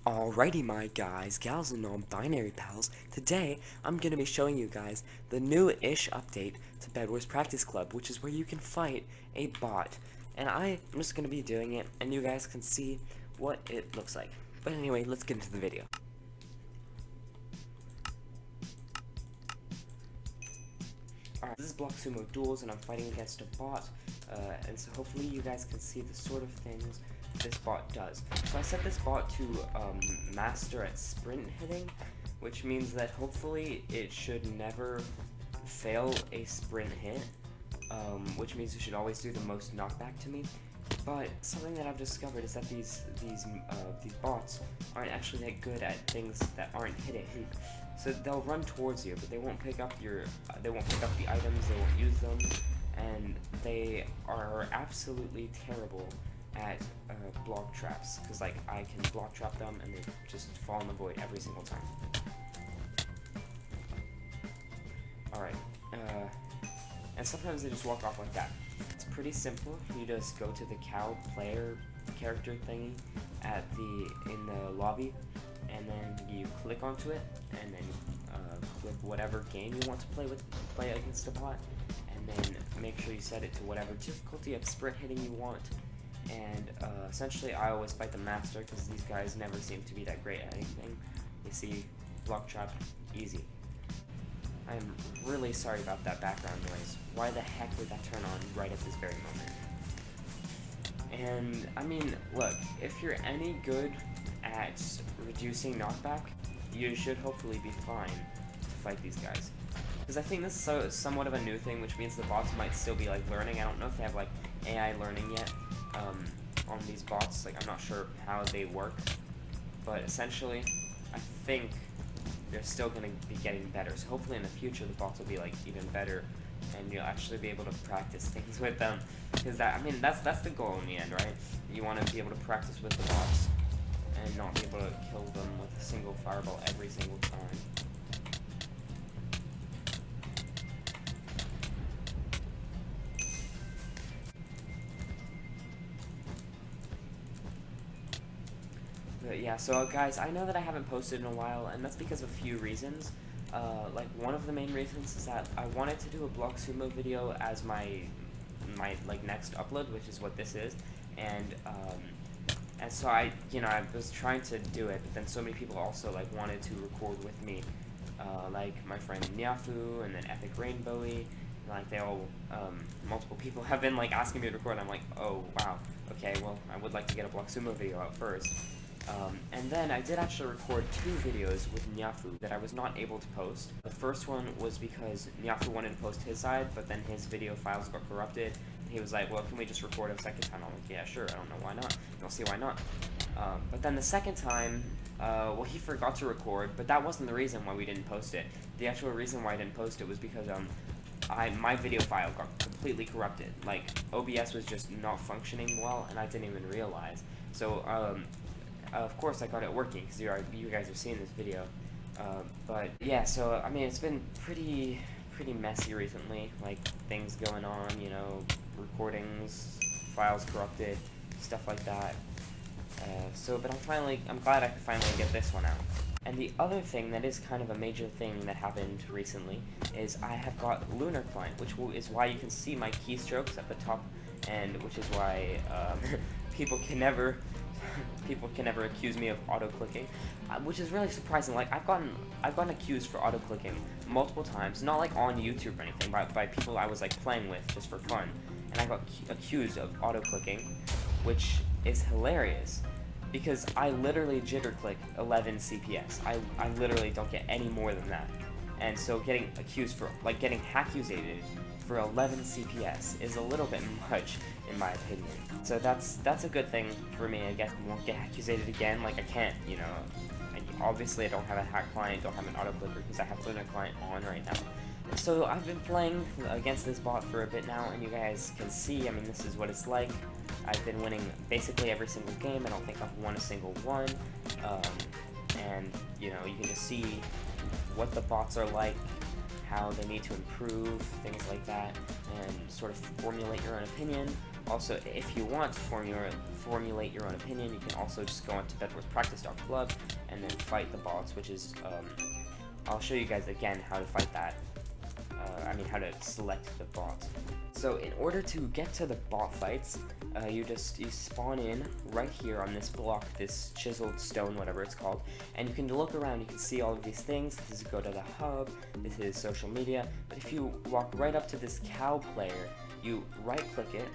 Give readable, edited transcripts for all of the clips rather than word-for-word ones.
Alrighty my guys, gals and non-binary pals, today I'm going to be showing you guys the new-ish update to Bedwars Practice Club, which is where you can fight a bot. And I'm just going to be doing it, and you guys can see what it looks like. But anyway, let's get into the video. Alright, this is Block Sumo Duels, and I'm fighting against a bot, and so hopefully you guys can see the sort of things this bot does. So I set this bot to master at sprint hitting, which means that hopefully it should never fail a sprint hit, which means it should always do the most knockback to me. But something that I've discovered is that these bots aren't actually that good at things that aren't hitting. So they'll run towards you, but they won't pick up the items, they won't use them, and they are absolutely terrible at block traps, because like I can block trap them and they just fall in the void every single time. Alright, and sometimes they just walk off like that. It's pretty simple. You just go to the cow player character thingy in the lobby, and then you click onto it, and then click whatever game you want to play against a bot, and then make sure you set it to whatever difficulty of sprint hitting you want. And essentially I always fight the master because these guys never seem to be that great at anything. You see, block trap, easy. I'm really sorry about that background noise. Why the heck would that turn on right at this very moment? And I mean, look, if you're any good at reducing knockback, you should hopefully be fine to fight these guys. Because I think this is somewhat of a new thing, which means the bots might still be like learning. I don't know if they have like AI learning yet on these bots. Like, I'm not sure how they work, but essentially I think they're still going to be getting better. So hopefully in the future the bots will be like even better, and you'll actually be able to practice things with them. Because that's the goal in the end, right? You want to be able to practice with the bots and not be able to kill them with a single fireball every single time. But yeah, so guys, I know that I haven't posted in a while, and that's because of a few reasons. Like, one of the main reasons is that I wanted to do a Block Sumo video as my like next upload, which is what this is, and so I was trying to do it, but then so many people also like wanted to record with me, like my friend Nyafu, and then Epic Rainbowy, like they all, multiple people have been like asking me to record, and I'm like, oh wow, okay, well I would like to get a Block Sumo video out first. And then I did actually record 2 videos with Nyafu that I was not able to post. The first one was because Nyafu wanted to post his side, but then his video files got corrupted, and he was like, well, can we just record a second time? I'm like, yeah, sure, I don't know why not. You'll see why not. But then the second time, well, he forgot to record, but that wasn't the reason why we didn't post it. The actual reason why I didn't post it was because my video file got completely corrupted. Like, OBS was just not functioning well, and I didn't even realize. So, of course I got it working, because you guys are seeing this video. But yeah, so I mean, it's been pretty messy recently, like things going on, you know, recordings, files corrupted, stuff like that. But I'm glad I could finally get this one out. And the other thing that is kind of a major thing that happened recently is I have got Lunar Client, which is why you can see my keystrokes at the top, and which is why people can never accuse me of auto-clicking, which is really surprising. Like, I've gotten accused for auto-clicking multiple times, not like on YouTube or anything, by people I was like playing with just for fun, and I got accused of auto-clicking, which is hilarious, because I literally jitter-click 11 CPS. I literally don't get any more than that, and so getting accused for, like, getting hackusated for 11 CPS is a little bit much, in my opinion. So that's a good thing for me. I guess I won't get accusated again. Like, I can't, you know, obviously I don't have a hack client, don't have an auto clicker, because I have Lunar Client on right now. So I've been playing against this bot for a bit now, and you guys can see, I mean, this is what it's like. I've been winning basically every single game. I don't think I've won a single one. And, you know, you can just see what the bots are like, how they need to improve, things like that, and sort of formulate your own opinion. Also, if you want to formulate your own opinion, you can also just go onto Bedwarspractice.club and then fight the bots, which is, I'll show you guys again how to fight that. How to select the bots. So in order to get to the bot fights, you spawn in right here on this block, this chiseled stone, whatever it's called, and you can look around, you can see all of these things. This is go to the hub, this is social media, but if you walk right up to this cow player, you right click it,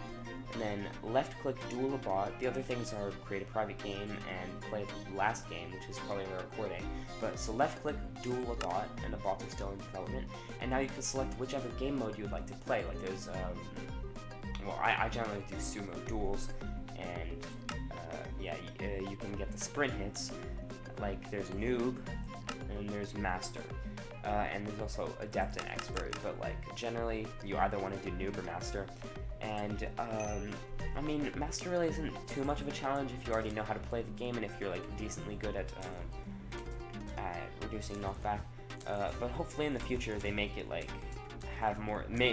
and then left click duel a bot. The other things are create a private game and play the last game, which is probably a recording. But so left click duel a bot, and the bots are still in development. And now you can select whichever game mode you would like to play. Like there's, I generally do Sumo duels, and you can get the sprint hits. Like there's noob, and there's master. And there's also adept and expert, but like generally you either want to do noob or master. And master really isn't too much of a challenge if you already know how to play the game and if you're like decently good at reducing knockback. But hopefully in the future they make it like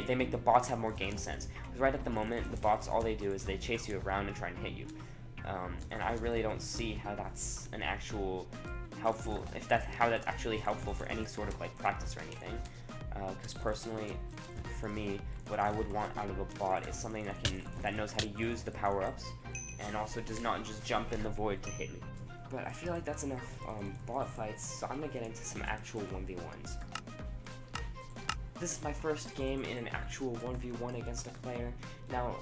they make the bots have more game sense. Because right at the moment the bots, all they do is they chase you around and try and hit you. And I really don't see how that's an actual helpful, how that's actually helpful for any sort of like practice or anything. Because personally, for me, what I would want out of a bot is something that knows how to use the power-ups and also does not just jump in the void to hit me. But I feel like that's enough bot fights, so I'm gonna get into some actual 1v1s. This is my first game in an actual 1v1 against a player. Now,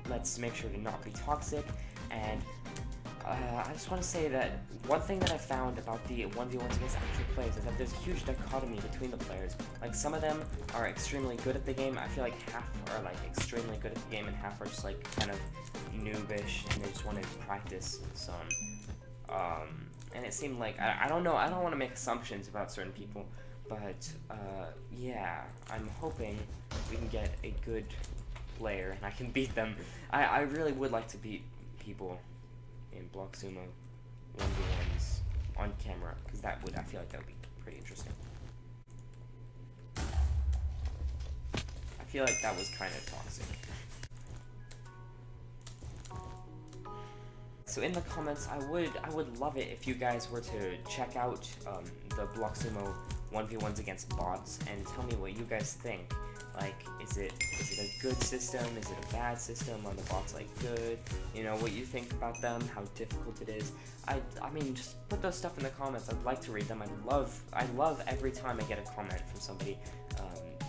let's make sure to not be toxic, and I just want to say that one thing that I found about the 1v1s against actual players is that there's a huge dichotomy between the players. Like, some of them are extremely good at the game. I feel like half are like extremely good at the game and half are just like kind of noobish and they just want to practice some. And it seemed like, I don't know, I don't want to make assumptions about certain people, but yeah, I'm hoping we can get a good player and I can beat them. I really would like to beat people in Block Sumo 1v1s on camera, because I feel like that would be pretty interesting. I feel like that was kind of toxic. So in the comments, I would love it if you guys were to check out the Block Sumo 1v1s against bots and tell me what you guys think. Like, is it a good system? Is it a bad system? Are the bots like good? You know, what you think about them, how difficult it is. I mean, just put those stuff in the comments. I'd like to read them. I love every time I get a comment from somebody,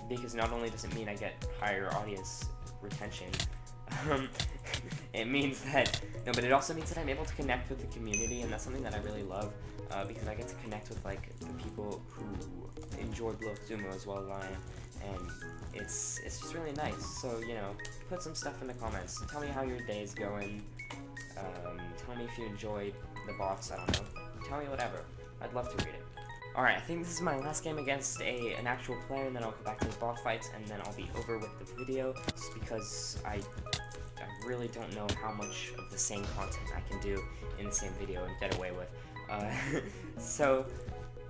because not only does it mean I get higher audience retention, it means that, but it also means that I'm able to connect with the community, and that's something that I really love, because I get to connect with like the people who enjoy Block Sumo as well as I am. And it's just really nice. So, you know, put some stuff in the comments. Tell me how your day's going. Tell me if you enjoyed the bots, I don't know. Tell me whatever. I'd love to read it. Alright, I think this is my last game against an actual player, and then I'll go back to the bot fights, and then I'll be over with the video, just because I really don't know how much of the same content I can do in the same video and get away with. So,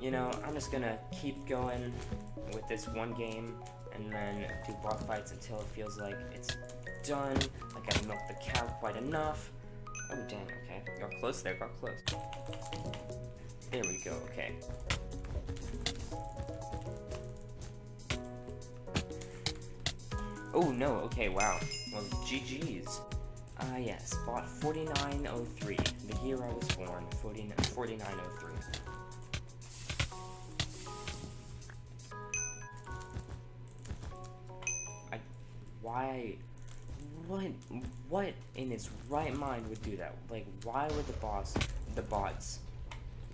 you know, I'm just gonna keep going with this one game and then do bot fights until it feels like it's done, like I've milked the cow quite enough. Oh dang, okay, got close there, got close. There we go, okay. Oh no, okay, wow. Well, GG's. Yes, bot 4903, the year I was born, 4903. What in its right mind would do that? Like, why would the bots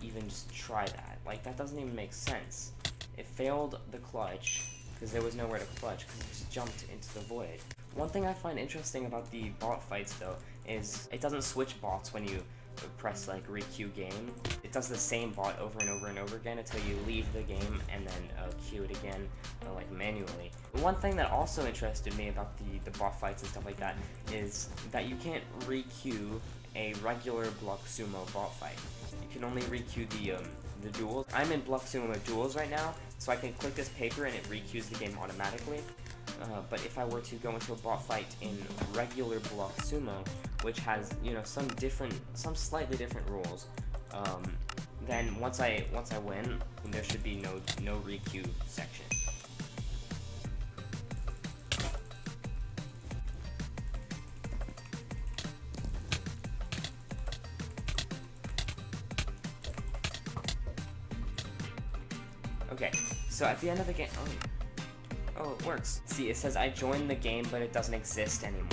even just try that? Like, that doesn't even make sense. It failed the clutch, because there was nowhere to clutch, because it just jumped into the void. One thing I find interesting about the bot fights, though, is it doesn't switch bots when you press, like, re-queue game. It does the same bot over and over and over again until you leave the game and then queue it again, like, manually. One thing that also interested me about the bot fights and stuff like that is that you can't re-queue a regular Block Sumo bot fight. You can only re-queue the duels. I'm in Block Sumo duels right now, so I can click this paper and it re-queues the game automatically. but if I were to go into a bot fight in regular block sumo, which has, you know, some slightly different rules, then once I win, there should be no re-queue section. Okay, so at the end of the game, oh, it works. See, it says I joined the game, but it doesn't exist anymore.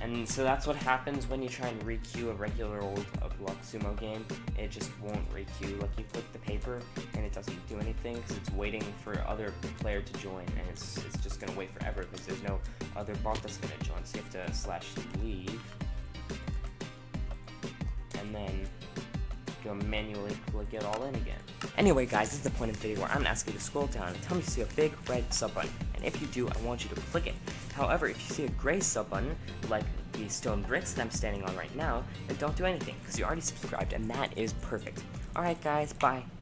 And so that's what happens when you try and re-queue a regular old block sumo game. It just won't re-queue. Like, you click the paper, and it doesn't do anything, because it's waiting for other player to join, and it's just going to wait forever, because there's no other bot that's going to join. So you have to /leave, and then go manually click it all in again. Anyway guys, this is the point of the video where I'm asking you to scroll down and tell me if you see a big red sub button, and if you do, I want you to click it. However, if you see a gray sub button, like the stone bricks that I'm standing on right now, then don't do anything, because you already subscribed, and that is perfect. Alright guys, bye.